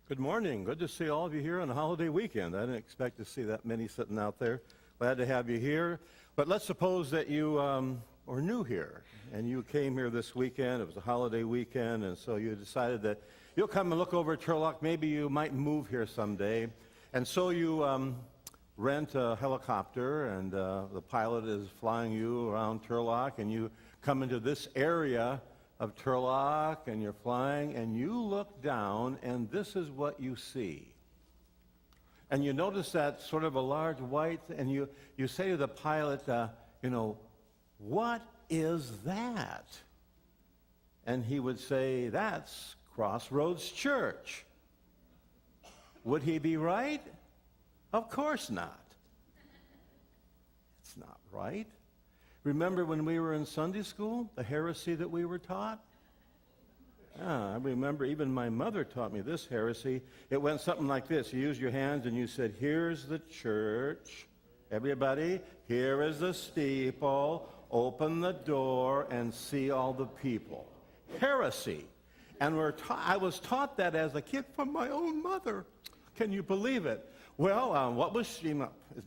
Good morning. Good to see all of you here on a holiday weekend. I didn't expect to see that many sitting out there. Glad to have you here. But let's suppose that you are new here and you came here this weekend. It was a holiday weekend, and so you decided that you'll come and look over at Turlock. Maybe you might move here someday. And so you rent a helicopter, and the pilot is flying you around Turlock, and you come into this area of Turlock, and you're flying, and you look down, and this is what you see. And you notice that sort of a large white, and you say to the pilot, what is that? And he would say, that's Crossroads Church. Would he be right? Of course not. It's not right. Remember when we were in Sunday school, the heresy that we were taught? I remember even my mother taught me this heresy. It went something like this. You used your hands and you said, here's the church. Everybody, here is the steeple. Open the door and see all the people. Heresy. And I was taught that as a kid from my own mother. Can you believe it? Well, what was she?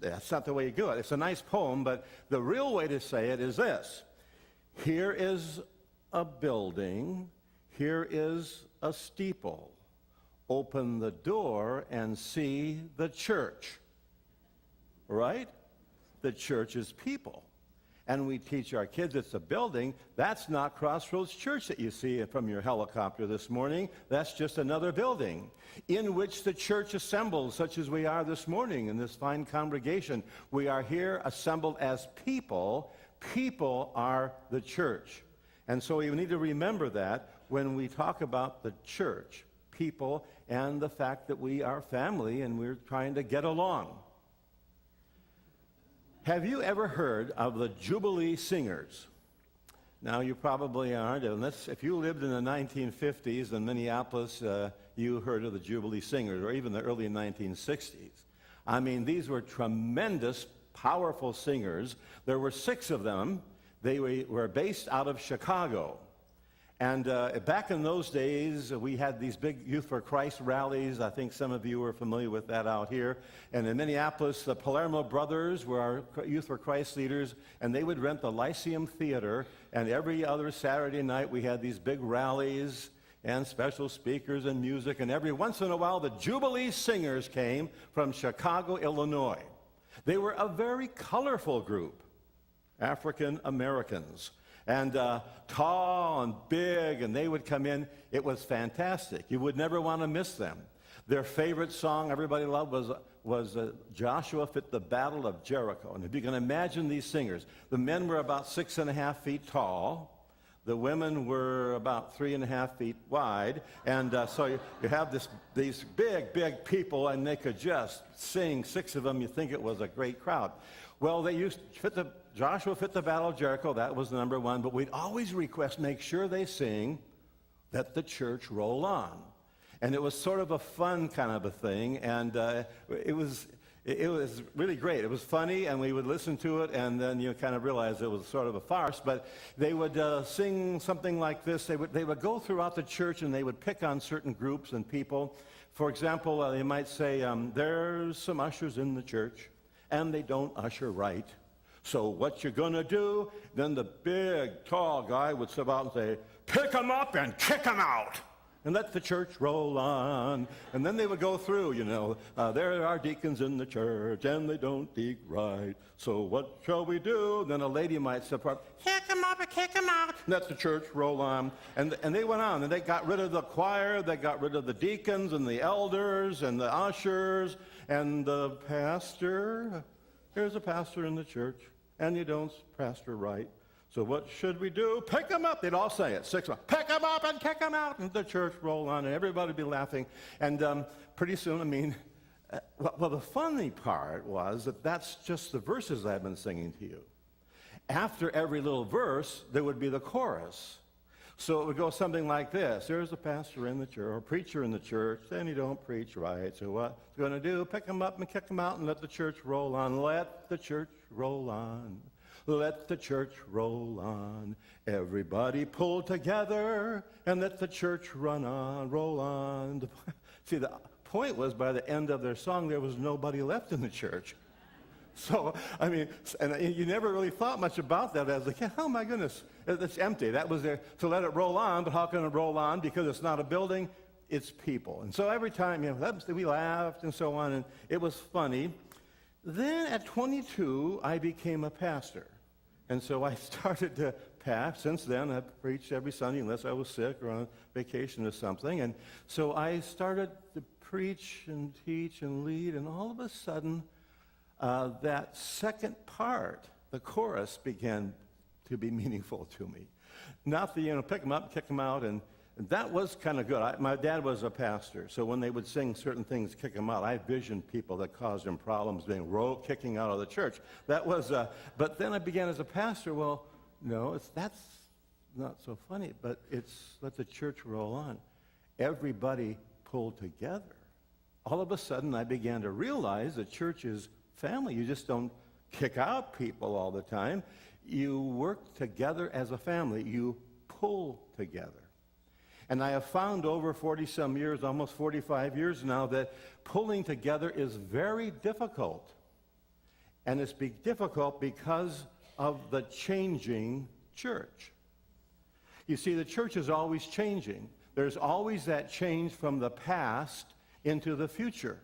That's not the way you do it. It's a nice poem, but the real way to say it is this. Here is a building. Here is a steeple. Open the door and see the church. Right? The church is people. And we teach our kids it's a building. That's not Crossroads Church that you see from your helicopter this morning. That's just another building in which the church assembles, such as we are this morning in this fine congregation. We are here assembled as people. People are the church. And so we need to remember that when we talk about the church, people, and the fact that we are family and we're trying to get along. Have you ever heard of the Jubilee Singers? Now, you probably aren't, unless if you lived in the 1950s in Minneapolis, you heard of the Jubilee Singers, or even the early 1960s. I mean, these were tremendous, powerful singers. There were 6 of them. They were based out of Chicago. And back in those days, we had these big Youth for Christ rallies. I think some of you are familiar with that out here. And in Minneapolis, the Palermo brothers were our Youth for Christ leaders, and they would rent the Lyceum Theater. And every other Saturday night, we had these big rallies and special speakers and music. And every once in a while, the Jubilee Singers came from Chicago, Illinois. They were a very colorful group, African Americans. And tall and big, and they would come in. It was fantastic. You would never want to miss them. Their favorite song everybody loved was Joshua Fit the Battle of Jericho. And if you can imagine these singers, the men were about 6.5 feet tall. The women were about 3.5 feet wide. And so you have these big people, and they could just sing. 6 of them, you think it was a great crowd. Well, they used Joshua Fit the Battle of Jericho. That was number 1. But we'd always request, make sure they sing Let the Church Roll On. And it was sort of a fun kind of a thing. And it was really great. It was funny, and we would listen to it, and then you kind of realize it was sort of a farce. But they would sing something like this. They would go throughout the church, and they would pick on certain groups and people. For example, they might say, there's some ushers in the church, and they don't usher right. So what you gonna do? Then the big, tall guy would step out and say, pick them up and kick them out, and let the church roll on. And then they would go through, there are deacons in the church, and they don't dig right. So what shall we do? Then a lady might step up, kick them up and kick them out, and let the church roll on. And they went on, and they got rid of the choir, they got rid of the deacons and the elders and the ushers and the pastor. Here's a pastor in the church, and you don't pastor right. So what should we do? Pick them up. They'd all say it. 6 months. Pick them up and kick them out. And the church roll on, and everybody would be laughing. And pretty soon, well, the funny part was that that's just the verses I've been singing to you. After every little verse, there would be the chorus. So it would go something like this. There's a pastor in the church, or a preacher in the church, then you don't preach right. So what he's going to do? Pick them up and kick them out and let the church roll on. Let the church roll on. Let the church roll on. Everybody pull together and let the church run on, roll on. See, the point was by the end of their song, there was nobody left in the church. So, I mean, and you never really thought much about that. I was like, oh my goodness, it's empty. That was there to let it roll on, but how can it roll on? Because it's not a building, it's people. And so every time, we laughed and so on, and it was funny. Then at 22, I became a pastor. And so I started to pastor. Since then, I've preached every Sunday unless I was sick or on vacation or something. And so I started to preach and teach and lead, and all of a sudden, that second part, the chorus, began to be meaningful to me. Not the, pick them up, kick them out, and that was kind of good. My dad was a pastor, so when they would sing certain things, kick them out, I visioned people that caused them problems being kicking out of the church. That was, but then I began as a pastor. Well, no, that's not so funny, but it's let the church roll on. Everybody pulled together. All of a sudden, I began to realize the church is family. You just don't kick out people all the time. You work together as a family. You pull together. And I have found over 40-some years, almost 45 years now, that pulling together is very difficult. And it's difficult because of the changing church. You see, the church is always changing. There's always that change from the past into the future.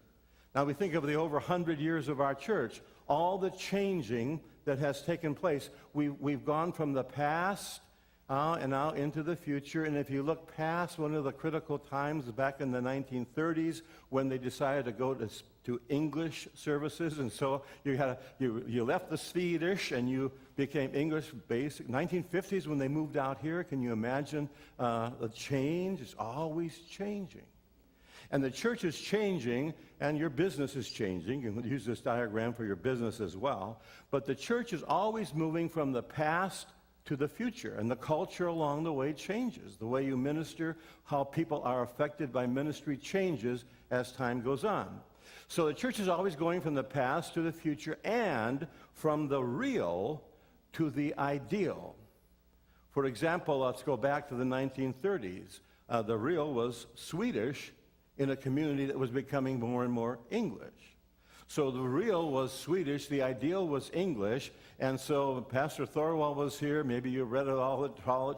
Now, we think of the over 100 years of our church, all the changing that has taken place. We've gone from the past and now into the future. And if you look past one of the critical times back in the 1930s when they decided to go to English services, and so you left the Swedish and you became English basic. 1950s when they moved out here, can you imagine the change? It's always changing. And the church is changing, and your business is changing. You can use this diagram for your business as well. But the church is always moving from the past to the future, and the culture along the way changes. The way you minister, how people are affected by ministry changes as time goes on. So the church is always going from the past to the future and from the real to the ideal. For example, let's go back to the 1930s. The real was Swedish in a community that was becoming more and more English. So the real was Swedish, the ideal was English, and so Pastor Thorwald was here. Maybe you read all the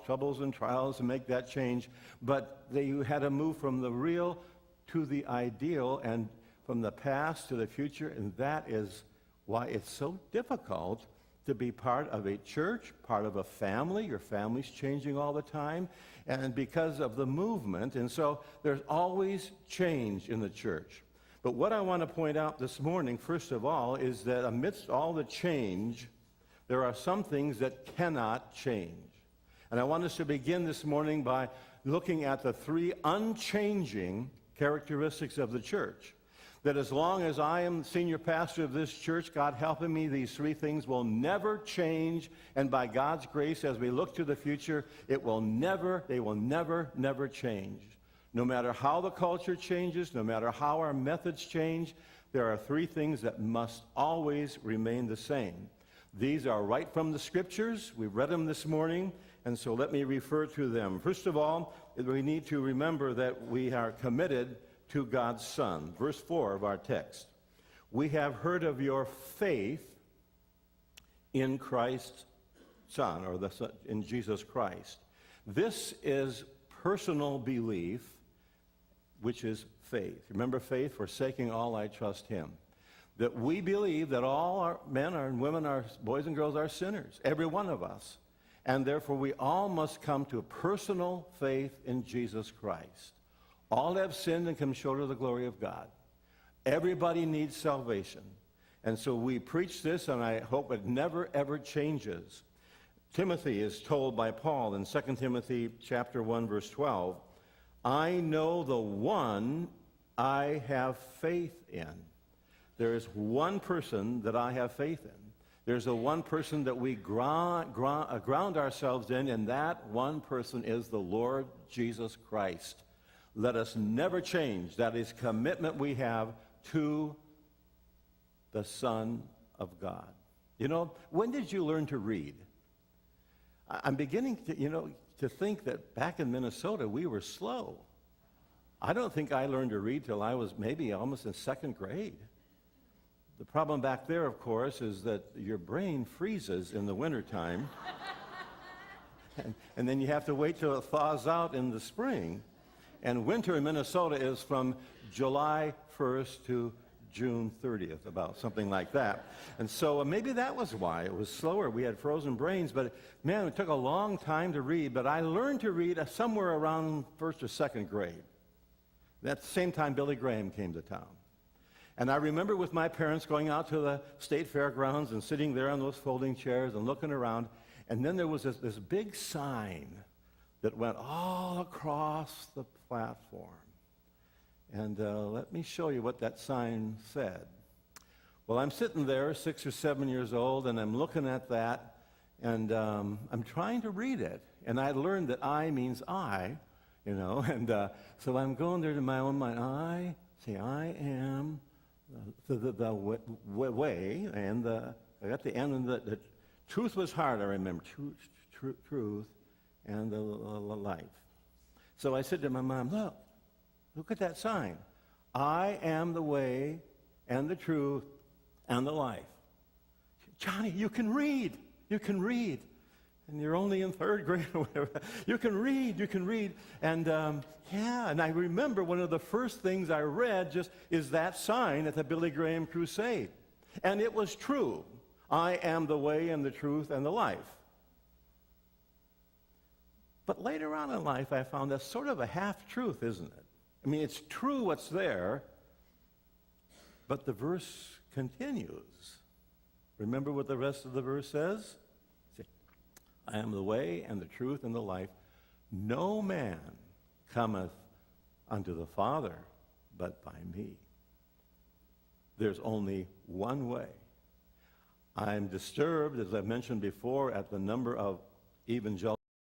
troubles and trials to make that change, but you had to move from the real to the ideal and from the past to the future, and that is why it's so difficult to be part of a church, part of a family. Your family's changing all the time, and because of the movement. And so there's always change in the church. But what I want to point out this morning, first of all, is that amidst all the change, there are some things that cannot change. And I want us to begin this morning by looking at the three unchanging characteristics of the church. That as long as I am senior pastor of this church, God helping me, these three things will never change. And by God's grace, as we look to the future, they will never change. No matter how the culture changes, no matter how our methods change, there are three things that must always remain the same. These are right from the scriptures. We read them this morning, and so let me refer to them. First of all, we need to remember that we are committed to God's Son. Verse 4 of our text. We have heard of your faith in Christ's Son, or in Jesus Christ. This is personal belief, which is faith. Remember faith, forsaking all, I trust him. That we believe that all our men and women, our boys and girls are sinners, every one of us. And therefore we all must come to personal faith in Jesus Christ. All have sinned and come short of the glory of God. Everybody needs salvation. And so we preach this, and I hope it never, ever changes. Timothy is told by Paul in 2 Timothy chapter 1, verse 12, I know the one I have faith in. There is one person that I have faith in. There's a one person that we ground ourselves in, and that one person is the Lord Jesus Christ. Let us never change. That is commitment we have to the Son of God. You know, when did you learn to read? I'm beginning to think that back in Minnesota, we were slow. I don't think I learned to read till I was maybe almost in second grade. The problem back there, of course, is that your brain freezes in the wintertime, and then you have to wait till it thaws out in the spring. And winter in Minnesota is from July 1st to June 30th, about something like that. And so maybe that was why it was slower. We had frozen brains, but man, it took a long time to read. But I learned to read somewhere around first or second grade. At the same time, Billy Graham came to town. And I remember with my parents going out to the state fairgrounds and sitting there on those folding chairs and looking around. And then there was this big sign that went all across the platform. And let me show you what that sign said. Well, I'm sitting there, 6 or 7 years old, and I'm looking at that, and I'm trying to read it. And I learned that I means I, and so I'm going there to my own mind. I am the way, and I got the end, and the truth was hard, I remember. Truth and the life. So I said to my mom, look at that sign. I am the way and the truth and the life. Johnny, you can read. You can read. And you're only in third grade or whatever. You can read. And and I remember one of the first things I read just is that sign at the Billy Graham crusade. And it was true. I am the way and the truth and the life. But later on in life, I found that's sort of a half-truth, isn't it? I mean, it's true what's there, but the verse continues. Remember what the rest of the verse says? I am the way and the truth and the life. No man cometh unto the Father but by me. There's only one way. I'm disturbed, as I've mentioned before, at the number of evangelical